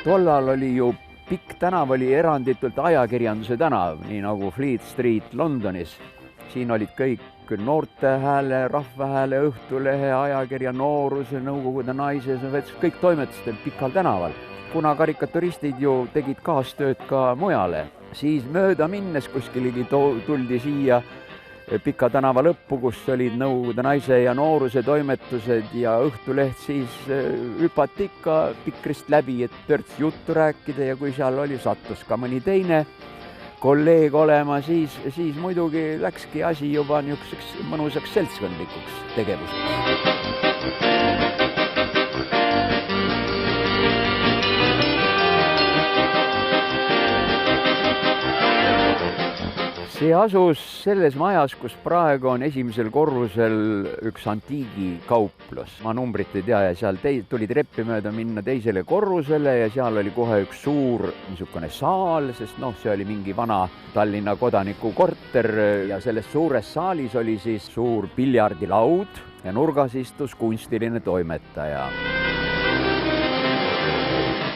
Tollal oli ju pikk tänav oli eranditult ajakirjanduse tänav, nii nagu Fleet Street Londonis. Siin olid kõik Noorte Hääle, Rahva Hääle, Õhtulehe, ajakirja Nooruse, Nõukogude Naise, kõik toimetustel Pikal tänaval. Kuna karikaturistid ju tegid kaastööd ka mujale, siis mööda minnes kuskilgi tuldi siia Pika tänava lõppu, kus olid Nõukogude Naise ja Nooruse toimetused ja Õhtuleht, siis hüpati ikka Pikrist läbi, et törts juttu rääkida ja kui seal oli, sattus ka mõni teine kolleeg olema, siis muidugi läkski asi juba niisuguseks mõnusaks seltskondlikuks tegevuseks. See asus selles majas, kus praegu on esimesel korrusel üks antiigikauplus. Ma numbrit ei tea ja seal tuli treppi mööda minna teisele korrusele ja seal oli kohe üks suur niisugune saal, sest see oli mingi vana Tallinna kodaniku korter ja selles suures saalis oli siis suur piljardilaud ja nurgas istus kunstiline toimetaja.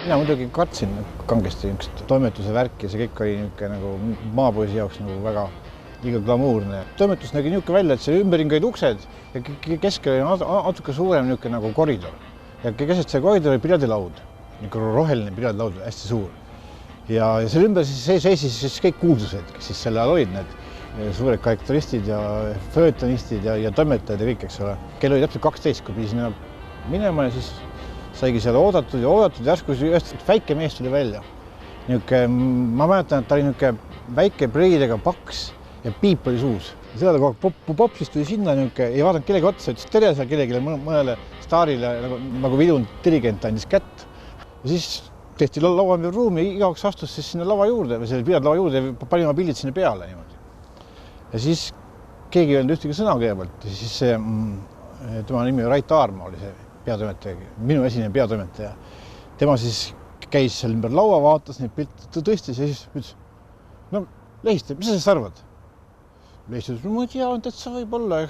Mina muidugi katsin kangesti niisugust toimetuse värki ja see kõik oli niisugune nagu maapoisi jaoks nagu väga liiga glamuurne. Toimetus nägi niisugune välja, et see ümberringi olid uksed ja keskel oli natuke suurem niisugune nagu koridor. Ja keset see koridor oli piljardilaud, niisugune roheline piljardilaud, hästi suur. Ja selle ümber seisis siis kõik kuulsused, kes siis selle all olid need suured karikaturistid ja föötonistid ja toimetajad ja kõik, eks ole. Kell oli täpselt 12, kui pidi sinna minema ja siis saigi seal oodatud ja järsku ühest väike mees tuli välja. Ma mäletan, et ta oli niisugune väike preidega paks ja piip oli suus. Selle kogu popsis tuli sinna ei vaadanud kellegi otsa, ütles tere seal kellelegi mõnele staarile nagu vilunud dirigent andis kätt. Ja siis tehti laua ümber ruumi ja igaks astus siis sinna lava juurde või selle piljardlava juurde ja pani oma pildid sinna peale niimoodi. Ja siis keegi ei öelnud ühtegi sõna kõigepealt ja siis tema nimi Rait Aarma oli see peatoimetaja, minu esine peatoimetaja. Tema siis käis seal ümber laua, vaatas neid pilte, tõstis ja siis ütles, Lehiste, mis sa sellest arvad? Lehiste ütles, ma ei tea, et sa võib olla,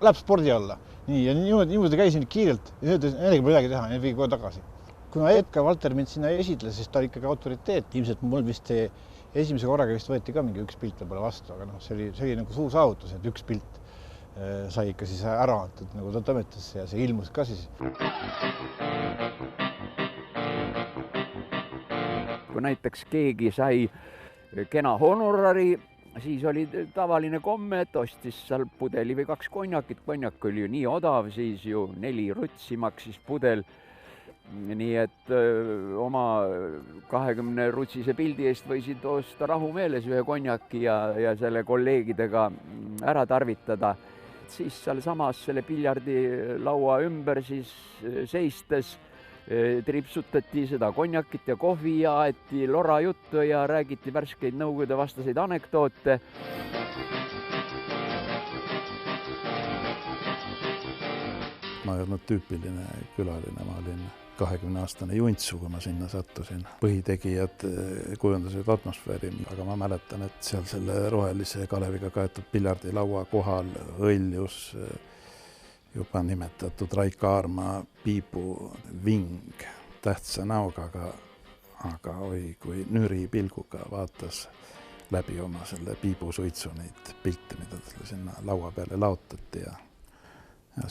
läheb spordi alla. Nii, ja niimoodi käisin kiirelt ja nendega midagi teha, need viigi kohe tagasi. Kuna Edgar Valter mind sinna esitles, siis ta oli ikkagi autoriteet. Ilmselt mul vist esimese korraga vist võeti ka mingi üks pilt võib-olla vastu, aga see oli nagu suur saavutus, et üks pilt sai ikka siis ära antud, nagu ta toimetas ja see ilmus ka siis. Kui näiteks keegi sai kena honorari, siis oli tavaline komme, et ostis seal pudeli või 2 konjakit. Konjak oli ju nii odav, siis ju 4 rutsi maksis pudel. Nii et oma 20 rutsise pildi eest võisid osta rahumeeles ühe konjaki ja selle kolleegidega ära tarvitada. Siis seal samas selle piljardilaua ümber siis seistes tripsutati seda konjakit ja kohvi ja aeti lora juttu ja räägiti värskeid Nõukogude vastaseid anekdoote. Ma ei olnud tüüpiline külaline, ma olin 20-aastane juntsu, kui ma sinna sattusin. Põhitegijad kujundasid atmosfääri, aga ma mäletan, et seal selle rohelise Kaleviga kaetud piljardilaua kohal õljus juba nimetatud Rait Aarma piibu ving tähtsa näoga, aga kui nüri pilguga vaatas läbi oma selle piibusuitsu neid pilte, mida sinna laua peale laotati ja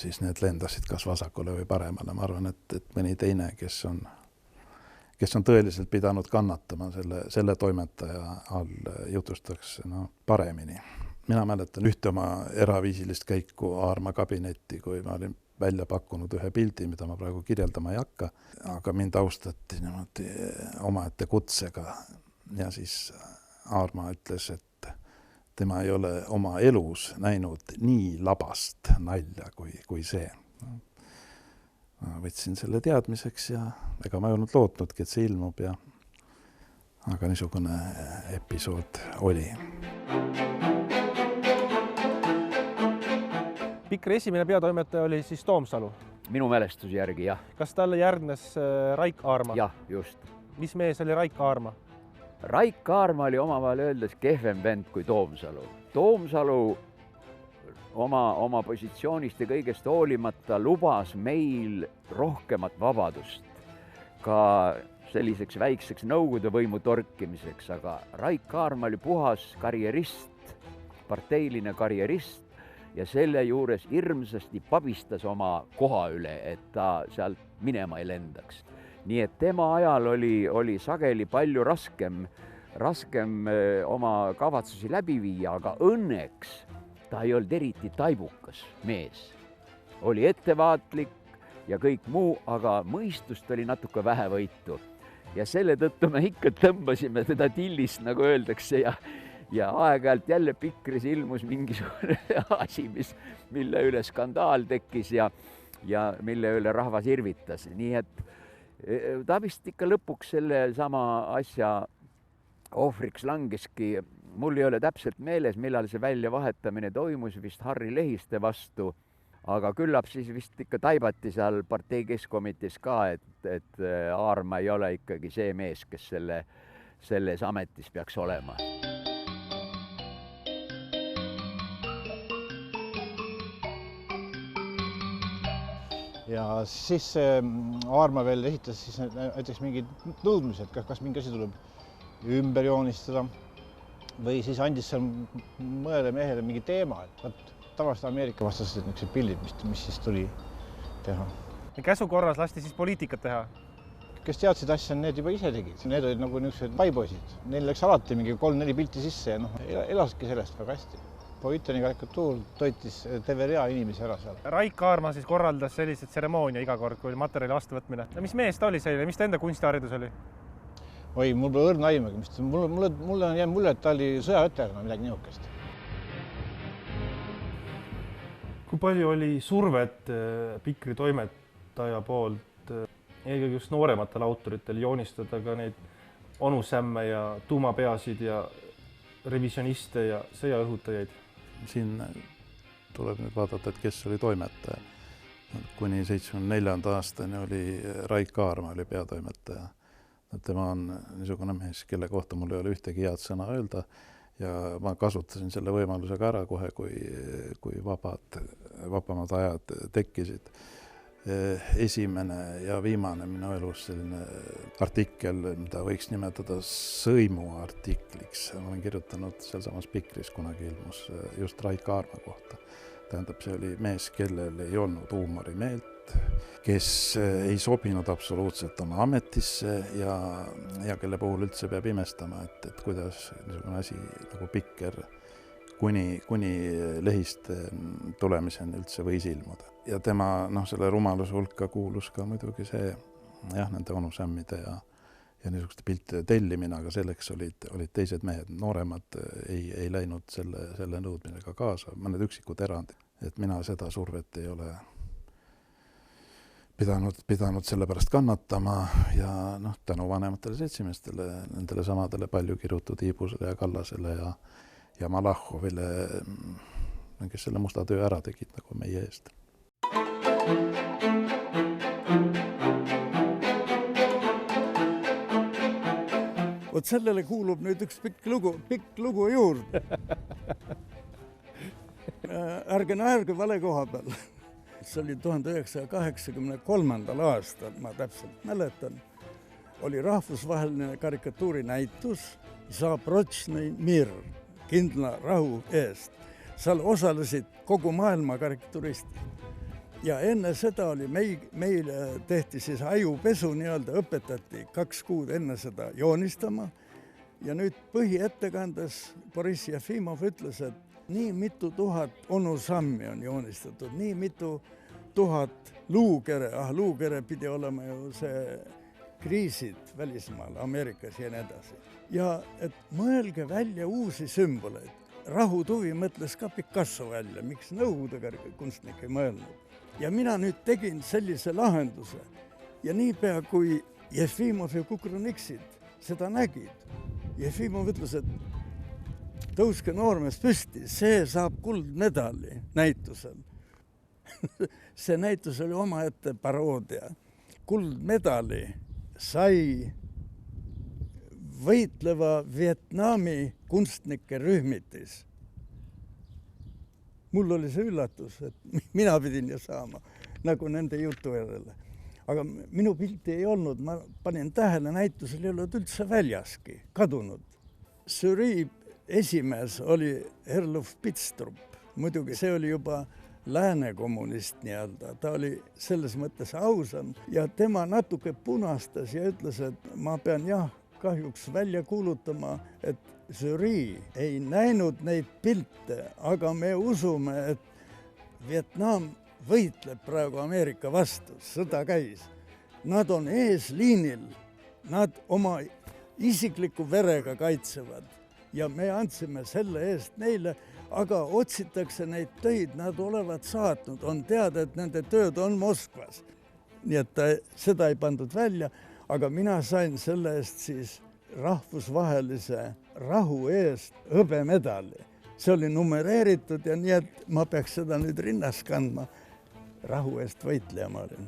siis need lendasid kas vasakule või paremale. Ma arvan, et mõni teine, kes on tõeliselt pidanud kannatama selle toimetaja all, jutustaks paremini. Mina mäletan ühte oma eraviisilist käiku Aarma kabinetti, kui ma olin välja pakkunud ühe pildi, mida ma praegu kirjeldama ei hakka, aga mind austati niimoodi omaette kutsega ja siis Aarma ütles, et tema ei ole oma elus näinud nii labast nalja kui see. Ma võtsin selle teadmiseks ja ega ma ei olnud lootnudki, et see ilmub, aga niisugune episood oli. Pikri esimene peatoimetaja oli siis Toomsalu. Minu mälestuse järgi, jah. Kas talle järgnes Rait Aarma? Jah, just. Mis mees oli Rait Aarma? Rait Aarma oli omavahel öeldes kehvem vend kui Toomsalu. Toomsalu oma positsioonist ja kõigest hoolimata lubas meil rohkemat vabadust ka selliseks väikseks nõukogude võimu torkimiseks, aga Raik Kaarma oli puhas karjerist, parteiline karjerist ja selle juures hirmsasti pabistas oma koha üle, et ta sealt minema ei lendaks. Nii et tema ajal oli sageli palju raskem oma kavatsusi läbi viia, aga õnneks ta ei olnud eriti taibukas mees. Oli ettevaatlik ja kõik muu, aga mõistust oli natuke vähevõitu. Ja selle tõttu me ikka tõmbasime teda tillist, nagu öeldakse, ja aeg-ajalt jälle Pikris ilmus mingisugune asi, mille üle skandaal tekkis ja mille üle rahvas irvitas. Nii et ta vist ikka lõpuks selle sama asja ohvriks langeski. Mul ei ole täpselt meeles, millal see väljavahetamine toimus, vist Harri Lehiste vastu, aga küllap siis vist ikka taibati seal partei keskkomitees ka, et Aarma ei ole ikkagi see mees, kes selles ametis peaks olema. Ja siis Aarma veel esitas siis näiteks mingid nõudmised, kas mingi asi tuleb ümber joonistada või siis andis seal mõnele mehele mingi teema, et tavaliselt Ameerika vastased niisugused pildid, mis siis tuli teha. Ja käsu korras lasti siis poliitikat teha? Kes teadsid asja, need juba ise tegid. Need olid nagu niisugused paipoisid. Neil läks alati mingi 3-4 pilti sisse ja elasidki sellest väga hästi. Poliitiline karikatuur toitis terve rea inimesi ära seal. Raik Kaarma siis korraldas sellised tseremoonia iga kord, kui oli materjali vastuvõtmine. No mis mees ta oli selline, mis ta enda kunstiharidus oli? Oi, mul pole õrna aimagi, mis mulle on jäänud mulje, et ta oli sõjaveterana midagi niisugust. Kui palju oli survet Pikri toimetaja poolt, eelkõige just noorematel autoritel joonistada ka neid onusämme ja tuumapeasid ja revisioniste ja sõjaõhutajaid? Siin tuleb nüüd vaadata, et kes oli toimetaja. Kuni 74. aastani oli Raik Kaarma oli peatoimetaja. Tema on niisugune mees, kelle kohta mul ei ole ühtegi head sõna öelda ja ma kasutasin selle võimalusega ära kohe, kui vabamad ajad tekkisid. Esimene ja viimane minu elus selline artikkel, mida võiks nimetada sõimuartikliks. Ma olen kirjutanud sealsamas Pikris, kunagi ilmus just Raik Kaarma kohta. Tähendab, see oli mees, kellel ei olnud huumorimeelt, kes ei sobinud absoluutselt oma ametisse ja kelle puhul üldse peab imestama, et kuidas niisugune asi nagu Pikker kuni Lehiste tulemiseni üldse võis ilmuda. Ja tema selle rumaluse hulka kuulus ka muidugi see nende onusämmide ja niisuguste piltide tellimine, aga selleks olid teised mehed. Nooremad ei läinud selle nõudmisega kaasa, mõned üksikud erandid. Et mina seda survet ei ole pidanud selle pärast kannatama ja tänu vanematele seltsimeestele, nendele samadele palju kirutud Iibusele ja Kallasele ja Malahhovile, kes selle musta töö ära tegid nagu meie eest. Vot sellele kuulub nüüd üks pikk lugu juurde. Ärge naerge vale koha peal. See oli 1983. aastal, ma täpselt mäletan, oli rahvusvaheline karikatuurinäitus Zapročny mir, kindla rahu eest. Seal osalesid kogu maailma karikaturistid. Ja enne seda oli meil tehti siis ajupesu nii-öelda, õpetati 2 kuud enne seda joonistama. Ja nüüd põhiettekandes Boris Jefimov ütles, et nii mitu tuhat onusammi on joonistatud, nii mitu tuhat luukere, luukere pidi olema ju see kriisid välismaal, Ameerikas ja nii edasi. Ja et mõelge välja uusi sümboleid. Rahutuvi mõtles ka Picasso välja, miks nõukogude kunstnik ei mõelnud. Ja mina nüüd tegin sellise lahenduse ja niipea kui Jefimov ja Kukruniksid seda nägid, Jefimov ütles, et tõuske noormees püsti, see saab kuldmedali näitusel. See näitus oli omaette paroodia. Kuldmedali sai võitleva Vietnami kunstnike rühmitis. mul oli see üllatus, et mina pidin ju saama nagu nende jutu järele. Aga minu pilti ei olnud, ma panin tähele, näitusel ei olnud üldse väljaski, kadunud. Žürii esimees oli Erluf Pitstrup, muidugi see oli juba lääne kommunist nii-öelda, ta oli selles mõttes ausam ja tema natuke punastas ja ütles, et ma pean kahjuks välja kuulutama, et žürii ei näinud neid pilte, aga me usume, et Vietnam võitleb praegu Ameerika vastu, sõda käis. Nad on eesliinil, nad oma isikliku verega kaitsevad ja me andsime selle eest neile, aga otsitakse neid töid, nad olevat saatnud, on teada, et nende tööd on Moskvas. Nii et seda ei pandud välja, aga mina sain selle eest siis rahvusvahelise rahu eest hõbemedali. See oli numereeritud ja nii, et ma peaks seda nüüd rinnas kandma. Rahu eest võitleja ma olin.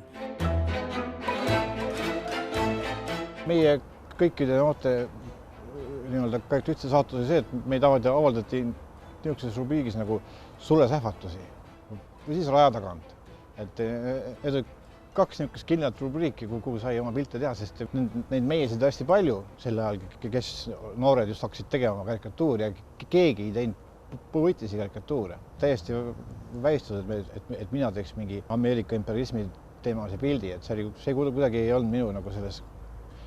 Meie kõikide noorte nii-öelda kõik ühtse saatus oli see, et meid avaldati niisuguses rubriigis nagu sulesähvatusi või siis raja tagant. Et need olid kaks niisugust kindlat rubriiki, kuhu sai oma pilte teha, sest neid meiesid hästi palju sel ajal, kes noored just hakkasid tegema karikatuuri ja keegi ei teinud poliitilisi karikatuure. Täiesti väistused, et mina teeks mingi Ameerika imperialismi teemalise pildi, et see kuidagi ei olnud minu nagu selles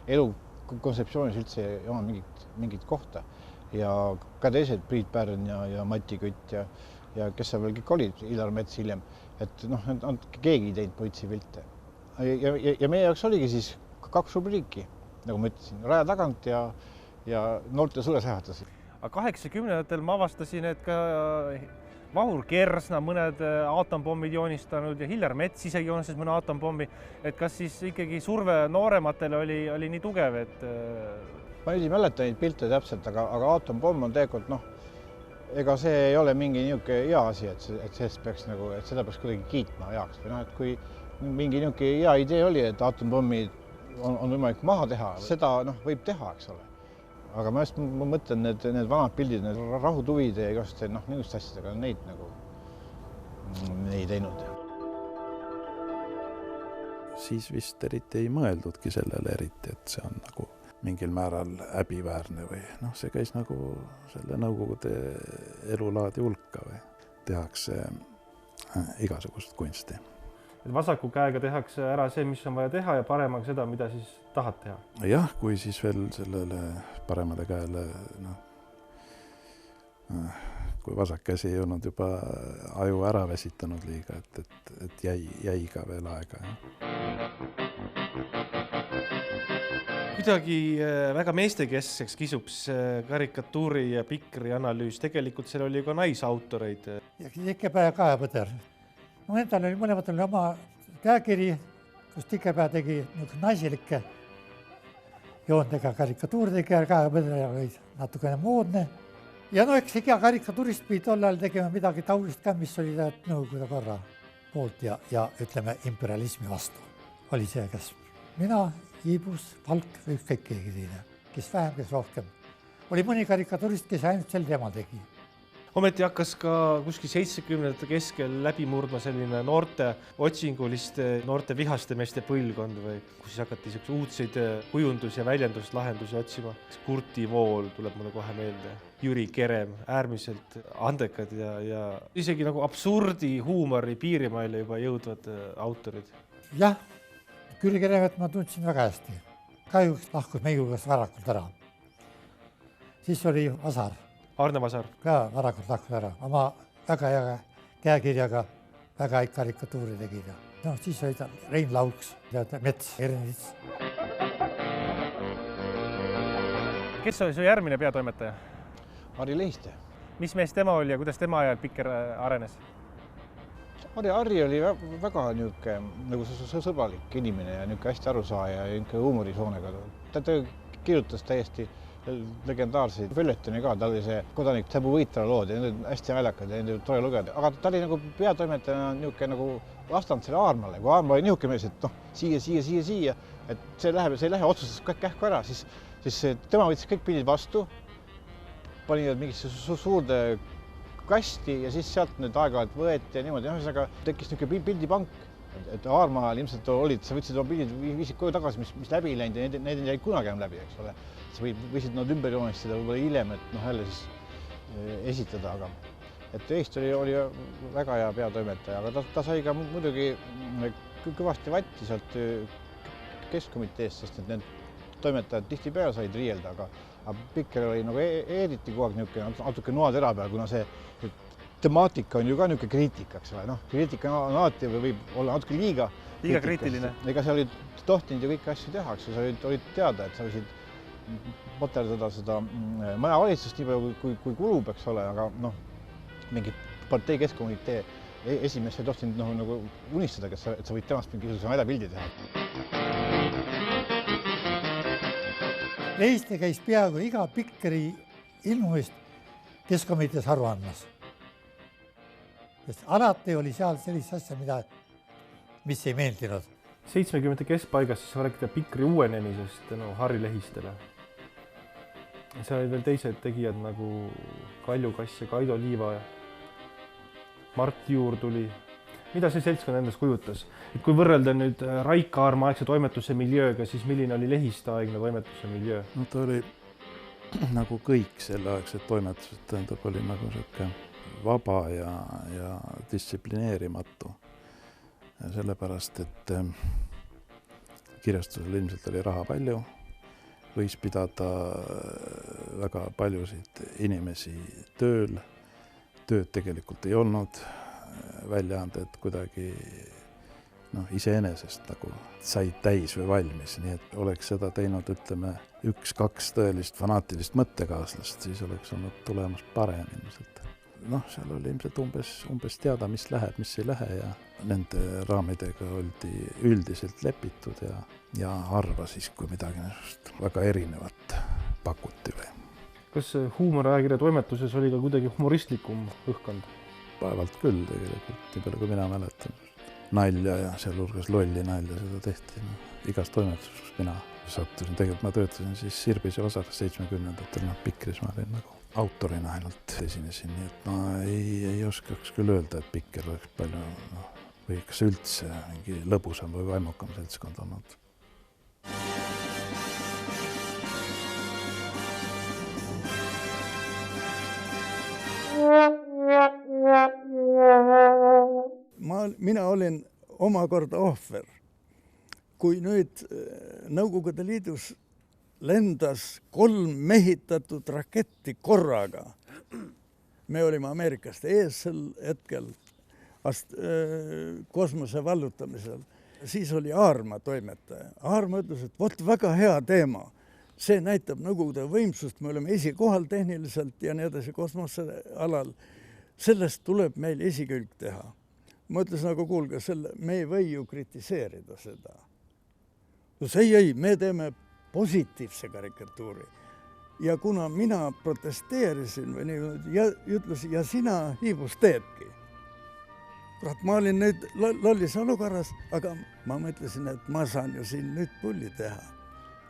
elu kontseptsioonis üldse ei oma mingit kohta. Ja ka teised Priit Pärn ja Mati Kütt ja kes seal veel kõik olid, Illar Mets hiljem, et keegi ei teinud poliitilisi pilte. Ja meie jaoks oligi siis kaks rubriiki, nagu ma ütlesin, raja tagant ja noorte sulesähvatusi. Aga 80-ndatel ma avastasin, et ka Vahur Kersna mõned aatompommid joonistanud ja Hillar Mets isegi joonistas mõne aatompomi. Et kas siis ikkagi surve noorematele oli nii tugev, et... Ma nüüd ei mäleta neid pilte täpselt, aga aatompomm on tegelikult, ega see ei ole mingi niisugune hea asi, et seda peaks kuidagi kiitma heaks. Või et kui mingi niisugune hea idee oli, et aatompommid on võimalik maha teha, seda võib teha, eks ole. Aga ma mõtlen, need vanad pildid, need rahutuvide ja igast niisugust asjadega, neid ei teinud. Siis vist eriti ei mõeldudki sellele eriti, et see on nagu mingil määral häbiväärne või see käis nagu selle nõukogude elulaadi hulka või tehakse igasugust kunsti. Et vasaku käega tehakse ära see, mis on vaja teha ja paremaga seda, mida siis tahad teha. Jah, kui siis veel sellele paremale käele, kui vasak käsi ei olnud juba aju ära väsitanud liiga, et jäi ka veel aega. Kuidagi väga meestekeskseks kisub karikatuuri ja pikri analüüs. Tegelikult seal oli ka naisautoreid. Tikepää Kaevõder. Mõlemal oli oma käekiri, kus Tikepää tegi naisilikke joondega karikatuuri tegi ja Kaevõder oli natukene moodne. Ja eks iga karikatuurist pidi tollal tegema midagi taolist ka, mis oli Nõukogude korra poolt ja ütleme imperialismi vastu. Oli see, kes mina, Iibus, Valk või ükskõik keegi teine, kes vähem, kes rohkem. Oli mõni karikaturist, kes ainult sel teemal tegi. Ometi hakkas ka kuskil 70-ndate keskel läbi murdma selline noorte otsinguliste, noorte vihaste meeste põlvkond või kus siis hakati uudseid kujundus- ja väljenduslahendusi otsima. Kurti Vool tuleb mulle kohe meelde, Jüri Kerem, äärmiselt andekad ja isegi nagu absurdi huumori piirimaile juba jõudvad autorid. Jah, Jüri Keremet ma tundsin väga hästi. Kahjuks lahkus meie hulgast varakult ära. Siis oli Vasar. Arne Vasar. Ka varakult lahkus ära. Oma väga hea käekirjaga väga häid karikatuuri tegid. Siis oli ta Rein Lauks ja Mets Ernits. Kes oli su järgmine peatoimetaja? Harri Lehiste. Mis mees tema oli ja kuidas tema ajal Pikker arenes? Harri oli väga nagu sõbralik inimene ja hästi arusaaja ja huumorisoonega. Ta kirjutas täiesti legendaarseid följetoni ka, ta oli see kodanik Täbu Võitra lood ja need on hästi väljakad ja need on tore lugeda. Aga ta oli nagu peatoimetajana nagu vastand selle Aarmale. Kui Aarma oli niisugune mees, et siia, et see ei lähe otsustas kähku ära, siis tema võttis kõik pildid vastu, pani need mingisse suurde kasti ja siis sealt nüüd aeg-ajalt võeti ja niimoodi, ühesõnaga tekkis niisugune pildipank, et Aarma ajal ilmselt olid, sa võtsid oma pildid, viisid koju tagasi, mis läbi läinud ja need jäid kunagi enam läbi, eks ole. Sa võisid nad ümber joonistada võib-olla hiljem, et jälle siis esitada, aga et Eesti oli väga hea peatoimetaja, aga ta sai ka muidugi kõvasti vatti sealt keskkomiteest, sest et need toimetajad tihtipeale said riielda, aga Pikker oli nagu eriti kogu aeg niisugune natuke noatera peal, kuna see temaatika on ju ka niisugune kriitika, eks ole, kriitika on alati võib olla natuke liiga kriitiline. Ega sa olid tohtinud ju kõiki asju teha, eks sa olid teada, et sa võisid poterdada seda majavalitsust nii palju kui kulub, eks ole, aga mingi partei keskkomitee esimees ei tohtinud nagu unistada, et sa võid temast mingisuguse mädapildi teha. Lehiste käis peaaegu iga Pikkeri ilmumist keskkomitees aru andmas. Sest alati oli seal sellist asja, mis ei meeldinud. 70 keskpaigas siis rääkida Pikkeri uuenemisest Harri Lehistele. Seal olid veel teised tegijad nagu Kalju Kass ja Kaido Liiva ja Mart Juur tuli. Mida see seltskond endast kujutas? Et kui võrrelda nüüd Raika Aarma aegse toimetuse miljööga, siis milline oli Lehiste aegne toimetuse miljöö? No ta oli nagu kõik selleaegsed toimetused, tähendab, oli nagu selline vaba ja distsiplineerimatu. Sellepärast, et kirjastusel ilmselt oli raha palju, võis pidada väga paljusid inimesi tööl, tööd tegelikult ei olnud, väljaanded kuidagi iseenesest nagu said täis või valmis, nii et oleks seda teinud, ütleme, 1-2 tõelist fanaatilist mõttekaaslast, siis oleks olnud tulemus parem ilmselt. Seal oli ilmselt umbes teada, mis läheb, mis ei lähe ja nende raamidega oldi üldiselt lepitud ja harva siis, kui midagi väga erinevat pakuti või. Kas huumoriajakirja toimetuses oli ka kuidagi humoristlikum õhkkond? Päevalt küll tegelikult, nii palju kui mina mäletan. Nalja ja sealhulgas lolli nalja seda tehti. Igas toimetuses, kus mina sattusin, tegelikult ma töötasin siis Sirbise osakas 70-ndatel, Pikris ma olin nagu autorina ainult esinesin, nii et ma ei oskaks küll öelda, et Pikker oleks palju, või kas üldse mingi lõbusam või vaimukam seltskond olnud. Mina olin omakorda ohver. Kui nüüd Nõukogude Liidus lendas 3 mehitatud raketti korraga, me olime Ameerikast ees sel hetkel kosmose vallutamisel, siis oli Aarma toimetaja. Aarma ütles, et vot väga hea teema. See näitab Nõukogude võimsust, me oleme esikohal tehniliselt ja nii edasi kosmose alal. Sellest tuleb meil esikülg teha. Ma ütlesin, aga kuulge, me ei või ju kritiseerida seda. Ei, me teeme positiivse karikatuuri. Ja kuna mina protesteerisin või nii, ja ütlesin, ja sina hiibus teedki. Ma olin nüüd lollis olukorras, aga ma mõtlesin, et ma saan ju siin nüüd pulli teha.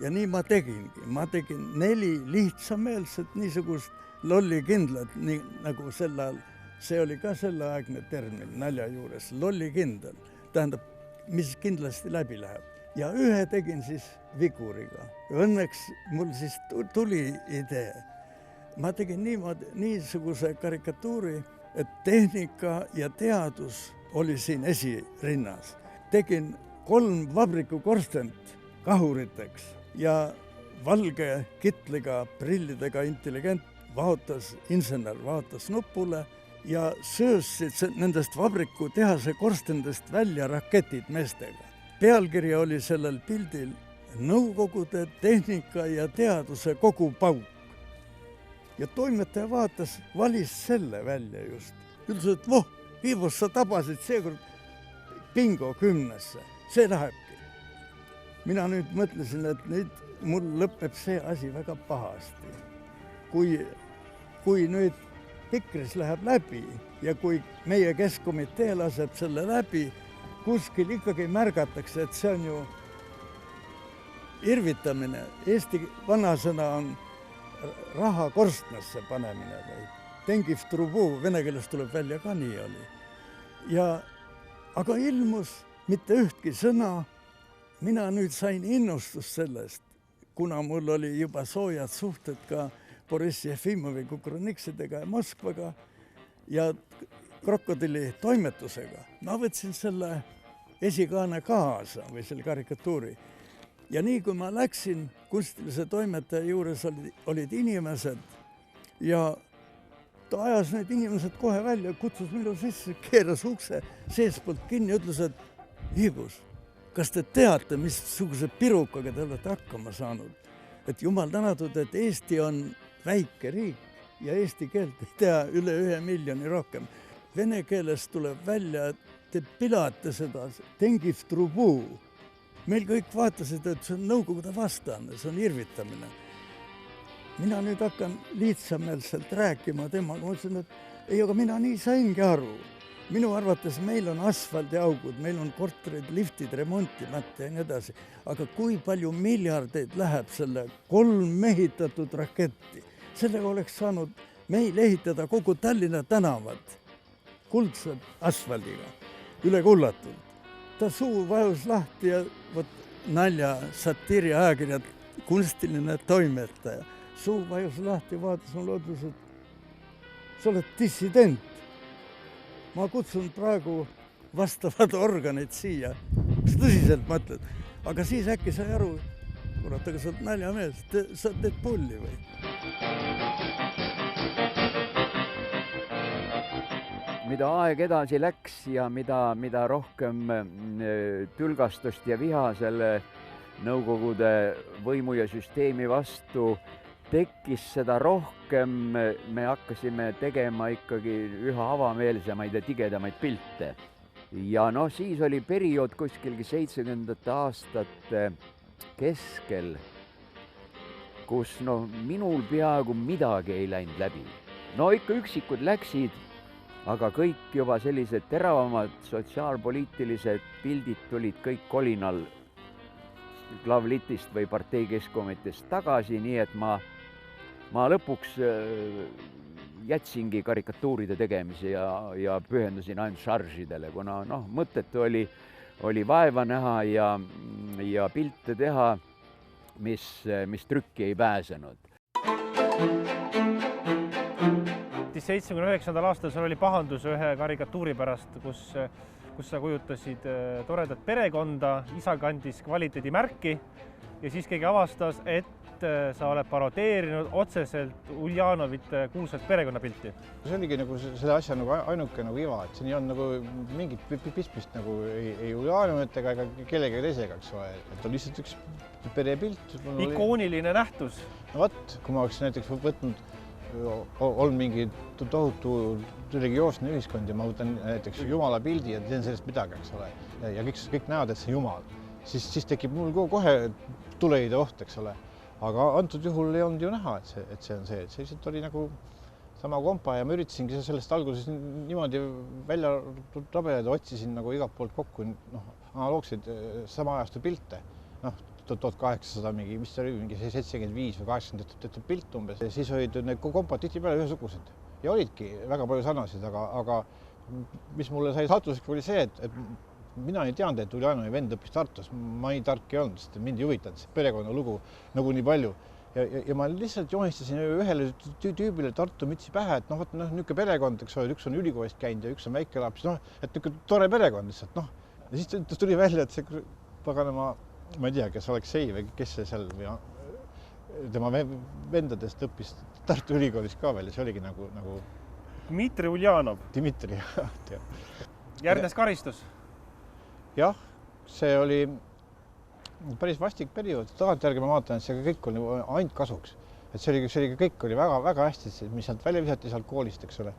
Ja nii ma tegingi. Ma tegin 4 lihtsameelset niisugust lollikindlat, nii nagu sel ajal. See oli ka selleaegne termin nalja juures, lollikindel. Tähendab, mis kindlasti läbi läheb. Ja ühe tegin siis viguriga. Õnneks mul siis tuli idee. Ma tegin niisuguse karikatuuri, et tehnika ja teadus oli siin esirinnas. Tegin 3 vabrikukorstent kahuriteks ja valge kitliga, prillidega intelligent insener vaotas nupule ja söösid nendest vabrikutehase korstendest välja raketid meestega. Pealkirja oli sellel pildil Nõukogude tehnika ja teaduse kogu pauk. Ja toimetaja vaatas, valis selle välja just. Ütles, et Hiivus, sa tabasid seekord bingo 10-sse. See lähebki. Mina nüüd mõtlesin, et nüüd mul lõpeb see asi väga pahasti. Kui nüüd Pikris läheb läbi ja kui meie keskkomitee laseb selle läbi, kuskil ikkagi märgatakse, et see on ju irvitamine. Eesti vanasõna on raha korstnasse panemine või Tengiv Trubu, vene keeles tuleb välja ka nii oli. Ja aga ilmus mitte ühtki sõna. Mina nüüd sain innustust sellest, kuna mul oli juba soojad suhted ka Boris Jefimovi Kukruniksidega ja Moskvaga ja Krokodilli toimetusega. Ma võtsin selle esikaane kaasa või selle karikatuuri. Ja nii kui ma läksin kunstilise toimetaja juures olid inimesed ja ta ajas need inimesed kohe välja, kutsus minu sisse, keeras ukse seespoolt kinni, ütles, et Igus, kas te teate, missuguse pirukaga te olete hakkama saanud? Et jumal tänatud, et Eesti on väike riik ja eesti keelt ei tea üle 1 miljoni rohkem. Vene keeles tuleb välja, et te pilate seda Tengiv Trubu. Meil kõik vaatasid, et see on nõukogude vastane, see on irvitamine. Mina nüüd hakkan lihtsameelselt rääkima temaga, ma ütlesin, et ei, aga mina nii saingi aru. Minu arvates meil on asfaldiaugud, meil on korterid, liftid, remontimata ja nii edasi. Aga kui palju miljardeid läheb selle 3 mehitatud raketti? Sellega oleks saanud meil ehitada kogu Tallinna tänavad kuldse asfaldiga, üle kullatult. Ta suu vajus lahti ja nalja satiiri ajakirjad, kunstiline toimetaja. Suu vajus lahti, vaatas mulle ütles, et sa oled dissident. Ma kutsun praegu vastavad organid siia. Kas tõsiselt mõtled? Aga siis äkki sai aru, kurat, aga sa oled naljamees, sa teed pulli või? Mida aeg edasi läks ja mida rohkem tülgastust ja viha selle nõukogude võimu ja süsteemi vastu tekkis, seda rohkem me hakkasime tegema ikkagi üha avameelsemaid ja tigedamaid pilte. Ja siis oli periood kuskilgi 70. aastate keskel, kus minul peaaegu midagi ei läinud läbi. Ikka üksikud läksid, aga kõik juba sellised teravamad sotsiaalpoliitilised pildid tulid kõik kolinal Glavlitist või partei keskkomitest tagasi, nii et ma lõpuks jätsingi karikatuuride tegemise ja pühendusin ainult šaržidele, kuna mõttetu oli vaeva näha ja pilte teha, mis trükki ei pääsenud. 79. aastal sul oli pahandus ühe karikatuuri pärast, kus sa kujutasid toredat perekonda, isa kandis kvaliteedimärki ja siis keegi avastas, et sa oled parodeerinud otseselt Uljanovit kuulsat perekonnapilti. See oligi selle asja ainuke iva, et siin ei olnud mingit pistmist ei Uljanovitega ega kellegi teisega, eks ole. Et on lihtsalt üks perepilt. Ikooniline nähtus. No võt, kui ma oleks näiteks võtnud olnud mingi tohutu religioosne ühiskond ja ma võtan näiteks Jumala pildi ja teen sellest midagi, eks ole. Ja kõik näevad, et see Jumal. Siis tekib mul kohe tuleide oht, eks ole. Aga antud juhul ei olnud ju näha, et see on see. See lihtsalt oli sama kompa ja ma üritasingi sellest alguses niimoodi välja rabeleda, otsisin igalt poolt kokku analoogseid sama ajastu pilte. 1800 mis oli mingi 75 või 80 tehtud pilt umbes. Siis olid need kompad tihti peale ühesugused ja olidki väga palju sarnasid, aga mis mulle sai satuseks oli see, et mina ei teadnud, et Uljanovi vend õppis Tartus. Ma nii tark ei olnud, sest mind ei huvitanud see perekonna lugu nii palju. Ja ma lihtsalt joonistasin ühele tüübile Tartu mütsi pähe, et niisugune perekond, eks ole, üks on ülikoolist käinud ja üks on väike laps, et niisugune tore perekond lihtsalt. Ja siis tuli välja, et see paganema, ma ei tea, kes Aleksei või kes see seal või tema vendadest õppis Tartu ülikoolis ka veel ja see oligi nagu Dmitri Uljanov. Dmitri, jah. Järgnes karistus? Jah, see oli päris vastik periood. Tagantjärgi ma vaatan, et see kõik oli ainult kasuks. Et see kõik oli väga hästi, mis sealt välja visati sealt koolist, eks ole.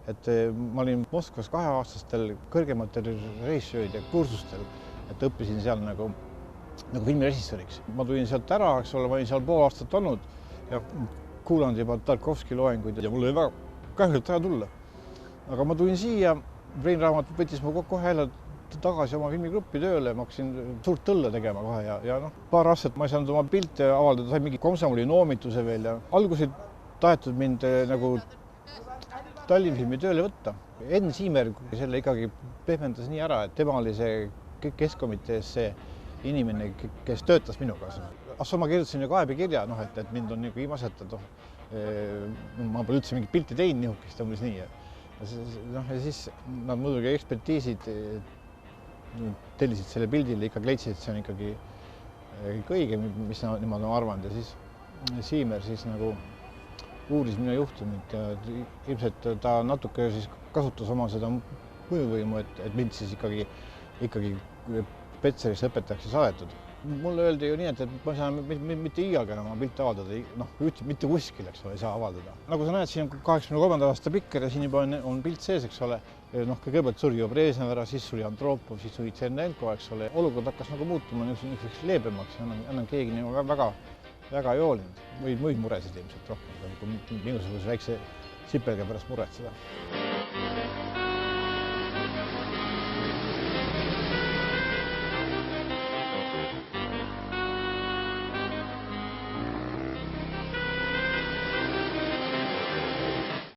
Et ma olin Moskvas 2-aastastel kõrgematel reisjööide kursustel, et õppisin seal nagu filmirežissööriks. Ma tulin sealt ära, eks ole, ma olin seal pool aastat olnud ja kuulanud juba Tarkovski loenguid ja mul oli väga kahjulikult ära tulla. Aga ma tulin siia, Rein Raamat võttis mu kohe jälle tagasi oma filmigruppi tööle, ma hakkasin suurt tõlle tegema kohe ja paar aastat ma ei saanud oma pilte avaldada, sai mingi komsomoli noomituse veel ja alguses tahetud mind Tallinna Filmi tööle võtta. Enn Siimer selle ikkagi pehmendas nii ära, et tema oli see keskkomitees see inimene, kes töötas minuga. Ma kirjutasin ju kaebekirja, et mind on nagu imasetud. Ma pole üldse mingit pilti teinud nihukest, umbes nii. Ja siis nad muidugi ekspertiisid tellisid selle pildile, ikkagi leidsid, et see on ikkagi õige, mis nemad on arvanud. Ja siis Siimer siis nagu uuris minu juhtumit ja ilmselt ta natuke siis kasutas oma seda mõjuvõimu, et mind siis ikkagi Petserisse õpetajaks saadetud. Mulle öeldi ju nii, et ma ei saa mitte iialgi enam pilte avaldada, mitte kuskil, eks ole, ei saa avaldada. Nagu sa näed, siin on 83. aasta Pikker ja siin juba on pilt sees, eks ole. Kõigepealt suri ju Brežnev ära, siis suri Andropov, siis suri Tšernenko, eks ole. Olukord hakkas nagu muutuma niisuguseks leebemaks, enam keegi väga ei hoolinud. Muid muresid ilmselt rohkem, kui mingisuguse väikse sipelga pärast muretseda.